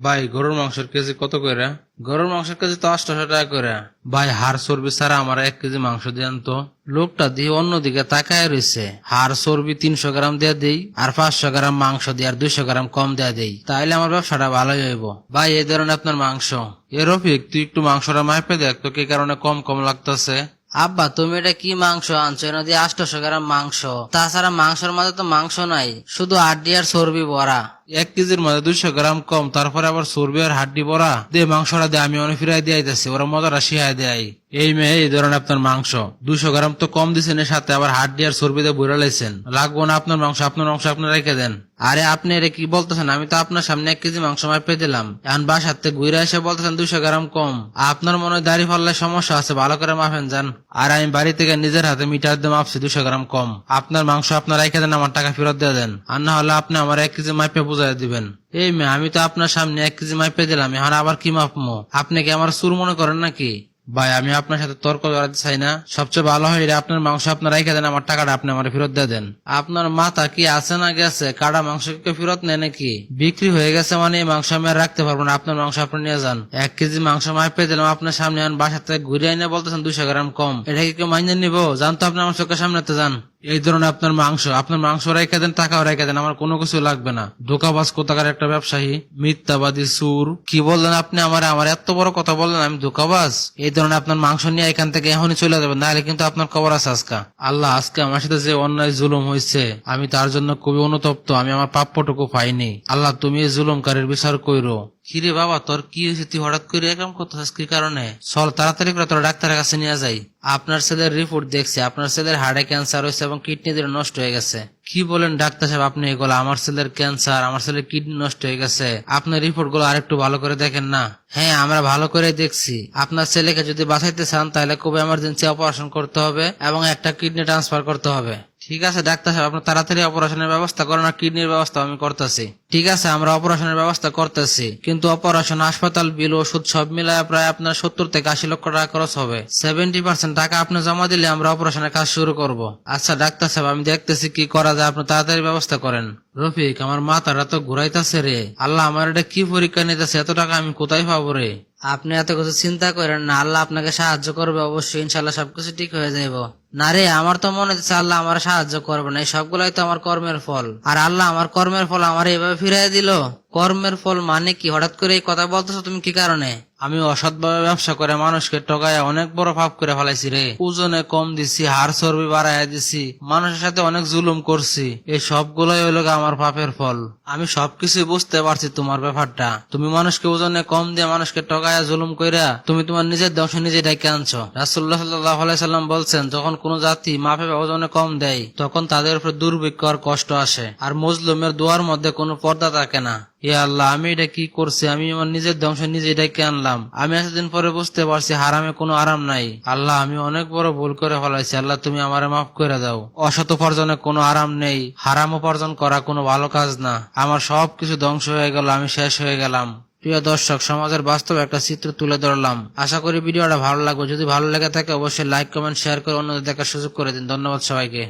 ভাই গরুর মাংসের কেজি কত করে? গরুর মাংসের কেজি তো 800 টাকা করে। ভাই হাড় চর্বি ছাড়া আমার 1 কেজি মাংস দেন তো। লোকটা দিয়ে অন্যদিকে তাকায় রয়েছে। হাড় চর্বি 300 গ্রাম দিয়ে দেই, আর 500 গ্রাম মাংস দিয়ে আর 200 গ্রাম কম দিয়ে দেই, তাইলে আমার ব্যবসাটা ভালোই হইব। ভাই এই ধরনের আপনার মাংস। রফিক, তুই একটু মাংসটা মাইপে দেখ তো কি কারণে কম কম লাগতেছে। আব্বা, তুমি এটা কি মাংস আনছো? এনে দিয়ে 800 গ্রাম মাংস, তাছাড়া মাংসের মাঝে তো মাংস নাই, শুধু হাড্ডি আর চর্বি ভরা। 1 কেজির মধ্যে 200 গ্রাম কম, তারপরে আবার চর্বি আর হাড্ডি ভরা দে মাংসটা দিয়ে আমি অনেক ফিরাই দিয়ে আইতেছি, ওরা মজাটা শিখাই দেয়। এই মেয়ে এই ধরনের আপনার মাংস 200 গ্রাম তো কম দিচ্ছেন, এর সাথে আবার হাড্ডি আর চর্বি দিয়ে বইরা লাইছেন। লাগবো না আপনার মাংস, আপনার মাংস আপনি রেখে দেন। আরে আপনি এটা কি বলতেছেন? আমি তো আপনার সামনে 1 কেজি মাংস মাপে দিলাম, এখন বাসার থেকে ঘুরে এসে বলতেছেন 200 গ্রাম কম। আপনার মনে হয় দাড়ি ফাল্লায় সমস্যা আছে, ভালো করে মাপেন যান। আর আমি বাড়ি থেকে নিজের হাতে মিটার দিয়ে মাপছি 200 গ্রাম কম। আপনার মাংস আপনার রেখে দেন, আমার টাকা ফেরত দিয়ে দেন, আর না হলে আপনি আমার 1 কেজি মাপে বুঝাই দিবেন। এই মেয়ে, আমি তো আপনার সামনে 1 কেজি মাপে দিলাম, এখন আবার কি মাপমো? আপনি কি আমার চুর মনে করেন নাকি? ভাই আমি আপনার সাথে তর্ক করাতে চাই না, সবচেয়ে ভালো হয় আপনার মাংস আপনার রেখে দেন, আমার টাকাটা আপনি আমার ফেরত দিয়ে দেন। আপনার মাথা কি আছে না গেছে? কাটা মাংস কি ফেরত নেয় নাকি? বিক্রি হয়ে গেছে মানে এই মাংস আমি আর রাখতে পারবো না, আপনার মাংস আপনি নিয়ে যান। 1 কেজি মাংস মাপে দিলাম আপনার সামনে, এখন বাসা থেকে ঘুরে এনে বলতেছেন 200 গ্রাম কম। এটা কি কেউ মাইনে নিবো? জান তো, আপনি আমার চোখের সামনেতে যান। এই ধরনের আপনার মাংস রেখে দেন, টাকাও রেখে দেন, আমার কোনো কিছু লাগবে না। ধোকাবাজ কোথাকার একটা ব্যবসায়ী, মিথ্যাবাদী সুর। কি বললেন আপনি? আমার এত বড় কথা বললেন আমি ধোকাবাজ? এই ধরনের আপনার মাংস নিয়ে এখান থেকে এখনই চলে যাবেন, নাহলে কিন্তু আপনার খবর আছে আজকে। আল্লাহ, আজকে আমার সাথে যে অন্যায় জুলুম হয়েছে আমি তার জন্য খুবই অনুতপ্ত, আমি আমার প্রাপ্যটুকু পাইনি। আল্লাহ, তুমি এই জুলুমকারীর বিচার কইরো। কিরে বাবা, তোর কি হয়েছে? তুই হঠাৎ করে এরকম করতেছিস কি কারণে? চল তাড়াতাড়ি করে তোর ডাক্তারের কাছে নিয়ে যাই। আপনার ছেলের রিপোর্ট দেখছি, আপনার ছেলের হার্টে ক্যান্সার হয়েছে এবং কিডনি দিয়ে নষ্ট হয়ে গেছে। কি বলেন ডাক্তার সাহেব আপনি এগুলো? আমার ছেলের ক্যান্সার, আমার ছেলের কিডনি নষ্ট হয়ে গেছে। আপনার রিপোর্ট গুলো আরেকটু ভালো করে দেখেন না। হ্যাঁ, আমরা ভালো করে দেখছি। আপনার ছেলেকে যদি বাঁচাইতে চান তাহলে খুব এমার্জেন্সি অপারেশন করতে হবে এবং একটা কিডনি ট্রান্সফার করতে হবে। ঠিক আছে ডাক্তার সাহেব, আপনার তাড়াতাড়ি অপারেশনের ব্যবস্থা করেন, আর কিডনির ব্যবস্থা আমি করতেছি। ঠিক আছে, আমরা অপারেশনের ব্যবস্থা করতেছি, কিন্তু অপারেশন, হাসপাতাল বিল, ওষুধ সব মিলায় প্রায় আপনার 70 থেকে 80 লক্ষ টাকা খরচ হবে। 70% টাকা আপনি জমা দিলে আমরা অপারেশনের কাজ শুরু করব। আচ্ছা ডাক্তার সাহেব, আমি দেখতেছি কি করা যায়, আপনি তাড়াতাড়ি ব্যবস্থা করেন। রফিক, আমার মাথাটা তো ঘুরাইতেছে রে। আল্লাহ, আমার এটা কি পরীক্ষা নিতেছে? এত টাকা আমি কোথায় পাবো রে? আপনি এত কিছু চিন্তা করেন না, আল্লাহ আপনাকে সাহায্য করবে অবশ্যই, ইনশাল্লাহ সবকিছু ঠিক হয়ে যাইব। না রে, আমার তো মনে হচ্ছে আল্লাহ আমার সাহায্য করবে না, এই সবগুলাই তো আমার কর্মের ফল। আর আল্লাহ আমার কর্মের ফল আমার এইভাবে ফিরাই দিল। কর্মের ফল মানে কি? হঠাৎ করে এই কথা বলতেছো তুমি কি কারণে? আমি অসৎভাবে ব্যবসা করে মানুষকে ঠকায় অনেক বড় পাপ করে ফেলাইছি রে। ওজনে কম দিছি, হাড় চর্বি বাড়াইয়া দিছি, মানুষের সাথে অনেক জুলুম করছি। এই সবগুলোই হইল আমার পাপের ফল। আমি সবকিছু বুঝতে পারছি তোমার ব্যাপারটা। তুমি মানুষকে ওজনে কম দিয়ে মানুষকে ঠকায়া জুলুম কইরা তুমি তোমার নিজের ধ্বংস নিজে ডেকে আনছো। রাসূলুল্লাহ সাল্লাল্লাহু আলাইহি সাল্লাম বলছেন, যখন কোন জাতি মাপে ওজনে কম দেয় তখন তাদের উপর দুর্ভিক্ষ আর কষ্ট আসে, আর মজলুমের দোয়ার মধ্যে কোনো পর্দা থাকে না। এ আল্লাহ, আমি এটা কি করছি? আমি আমার নিজের ধ্বংস নিজে ডেকে আনলাম। আমি এতদিন পরে বুঝতে পারছি হারামে কোনো আরাম নাই। আল্লাহ, আমি অনেক বড় ভুল করে ফেলাইছি। আল্লাহ, তুমি আমারে মাফ করে দাও। অসৎ উপার্জনে কোনো আরাম নেই, হারাম উপার্জন করা কোনো ভালো কাজ না। আমার সবকিছু ধ্বংস হয়ে গেল, আমি শেষ হয়ে গেলাম। প্রিয় দর্শক, সমাজের বাস্তব একটা চিত্র তুলে ধরলাম। আশা করি ভিডিওটা ভালো লাগবে। যদি ভালো লেগে থাকে অবশ্যই লাইক, কমেন্ট, শেয়ার করে অন্যদের দেখার সুযোগ করে দিন। ধন্যবাদ সবাইকে।